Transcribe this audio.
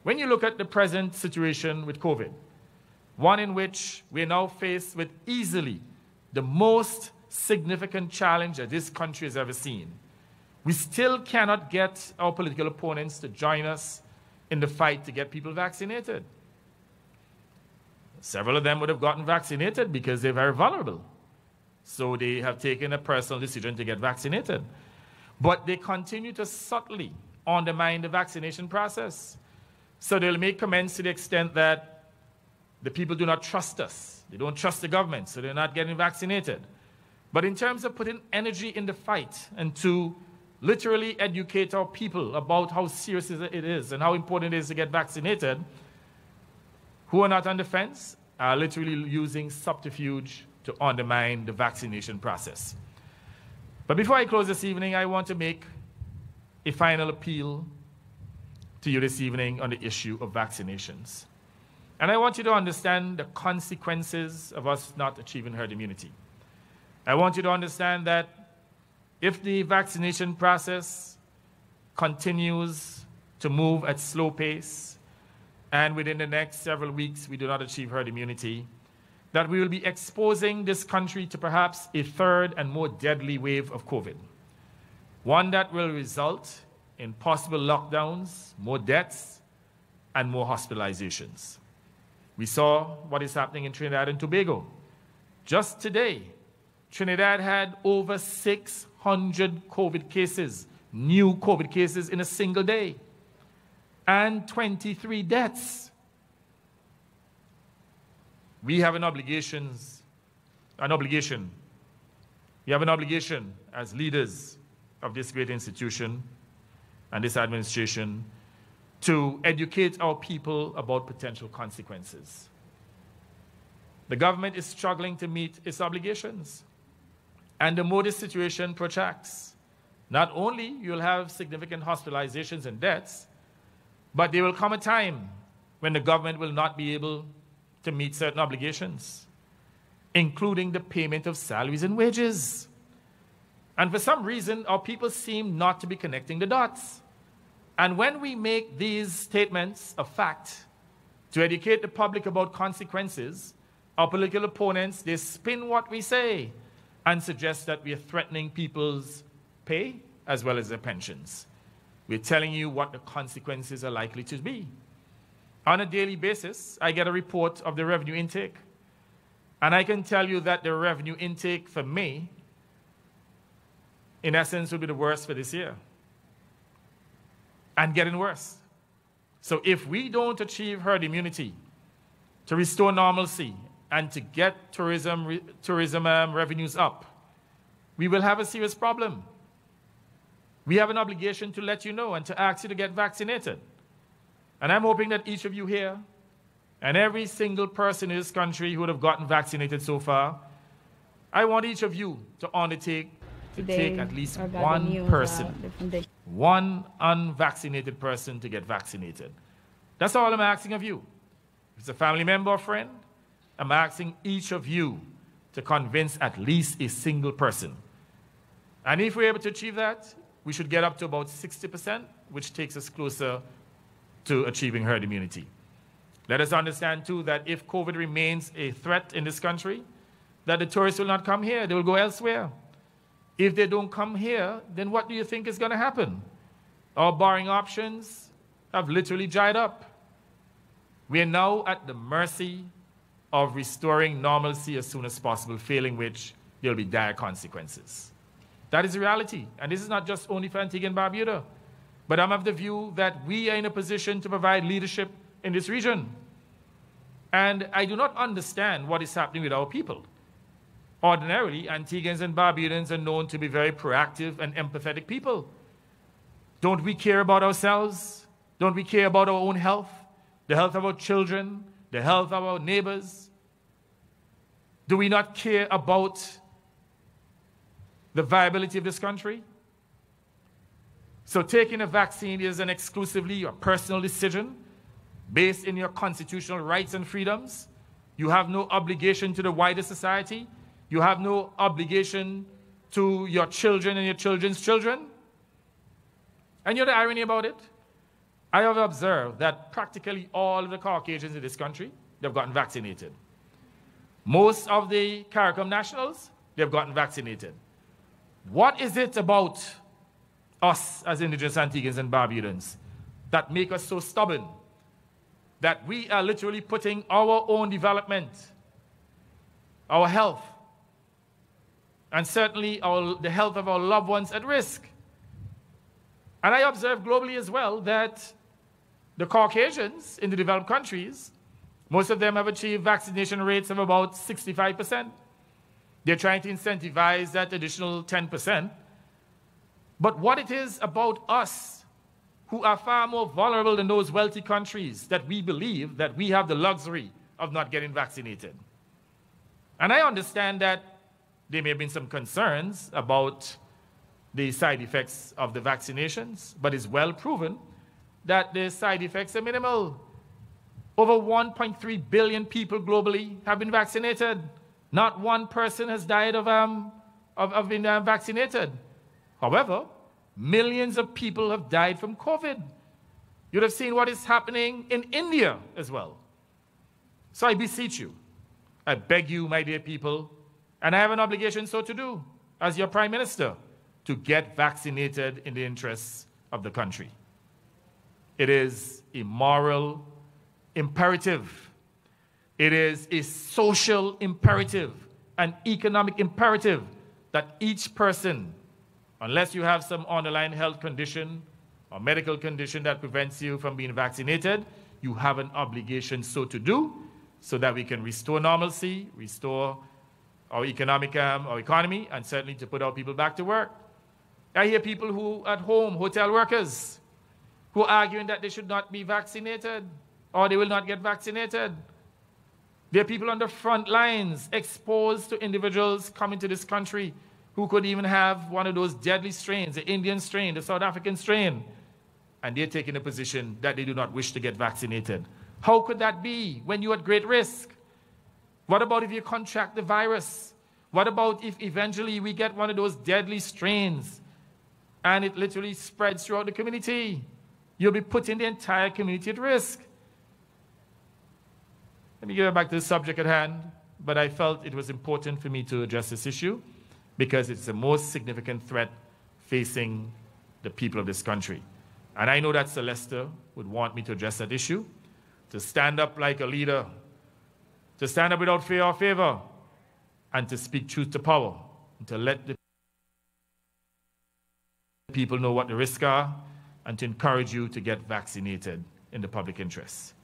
When you look at the present situation with COVID, one in which we're now faced with easily the most significant challenge that this country has ever seen, we still cannot get our political opponents to join us in the fight to get people vaccinated. Several of them would have gotten vaccinated because they're very vulnerable. So they have taken a personal decision to get vaccinated. But they continue to subtly undermine the vaccination process. So they'll make comments to the extent that the people do not trust us. They don't trust the government, so they're not getting vaccinated. But in terms of putting energy in the fight and to literally educate our people about how serious it is and how important it is to get vaccinated, who are not on the fence are literally using subterfuge to undermine the vaccination process. But before I close this evening, I want to make a final appeal to you this evening on the issue of vaccinations. And I want you to understand the consequences of us not achieving herd immunity. I want you to understand that if the vaccination process continues to move at slow pace, and within the next several weeks we do not achieve herd immunity, that we will be exposing this country to perhaps a third and more deadly wave of COVID. One that will result in possible lockdowns, more deaths, and more hospitalizations. We saw what is happening in Trinidad and Tobago. Just today, Trinidad had over 600 COVID cases, new COVID cases in a single day, and 23 deaths. We have an obligation as leaders of this great institution and this administration to educate our people about potential consequences. The government is struggling to meet its obligations. And the more this situation protracts, not only you'll have significant hospitalizations and deaths, but there will come a time when the government will not be able to meet certain obligations, including the payment of salaries and wages. And for some reason, our people seem not to be connecting the dots. And when we make these statements a fact to educate the public about consequences, our political opponents, they spin what we say and suggest that we are threatening people's pay as well as their pensions. We're telling you what the consequences are likely to be. On a daily basis, I get a report of the revenue intake, and I can tell you that the revenue intake for May, in essence, will be the worst for this year, and getting worse. So if we don't achieve herd immunity to restore normalcy and to get tourism revenues up, we will have a serious problem. We have an obligation to let you know and to ask you to get vaccinated. And I'm hoping that each of you here and every single person in this country who would have gotten vaccinated so far, I want each of you to undertake to take at least one person, one unvaccinated person to get vaccinated. That's all I'm asking of you. If it's a family member or friend, I'm asking each of you to convince at least a single person. And if we're able to achieve that, we should get up to about 60%, which takes us closer to achieving herd immunity. Let us understand, too, that if COVID remains a threat in this country, that the tourists will not come here. They will go elsewhere. If they don't come here, then what do you think is going to happen? Our borrowing options have literally dried up. We are now at the mercy of restoring normalcy as soon as possible, failing which there will be dire consequences. That is the reality. And this is not just only for Antigua and Barbuda, but I'm of the view that we are in a position to provide leadership in this region. And I do not understand what is happening with our people. Ordinarily, Antiguans and Barbudans are known to be very proactive and empathetic people. Don't we care about ourselves? Don't we care about our own health, the health of our children, the health of our neighbors? Do we not care about the viability of this country? So taking a vaccine is an exclusively your personal decision based in your constitutional rights and freedoms. You have no obligation to the wider society. You have no obligation to your children and your children's children. And you know the irony about it? I have observed that practically all of the Caucasians in this country, they've gotten vaccinated. Most of the CARICOM nationals, they've gotten vaccinated. What is it about us as indigenous Antiguans and Barbudans that make us so stubborn that we are literally putting our own development, our health, and certainly the health of our loved ones at risk? And I observe globally as well that the Caucasians in the developed countries, most of them have achieved vaccination rates of about 65%. They're trying to incentivize that additional 10%. But what it is about us, who are far more vulnerable than those wealthy countries, that we believe that we have the luxury of not getting vaccinated. And I understand that there may have been some concerns about the side effects of the vaccinations, but it's well proven that the side effects are minimal. Over 1.3 billion people globally have been vaccinated. Not one person has died of being vaccinated. However, millions of people have died from COVID. You'd have seen what is happening in India as well. So I beseech you, I beg you, my dear people, and I have an obligation so to do as your Prime Minister, to get vaccinated in the interests of the country. It is a moral imperative. It is a social imperative, an economic imperative that each person, unless you have some underlying health condition or medical condition that prevents you from being vaccinated, you have an obligation so to do, so that we can restore normalcy, restore our economy, and certainly to put our people back to work. I hear people who at home, hotel workers, who are arguing that they should not be vaccinated or they will not get vaccinated. There are people on the front lines exposed to individuals coming to this country who could even have one of those deadly strains, the Indian strain, the South African strain, and they're taking a position that they do not wish to get vaccinated. How could that be when you're at great risk? What about if you contract the virus? What about if eventually we get one of those deadly strains and it literally spreads throughout the community? You'll be putting the entire community at risk. Let me get back to the subject at hand, but I felt it was important for me to address this issue because it's the most significant threat facing the people of this country. And I know that Celeste would want me to address that issue, to stand up like a leader, to stand up without fear or favor, and to speak truth to power, and to let the people know what the risks are, and to encourage you to get vaccinated in the public interest.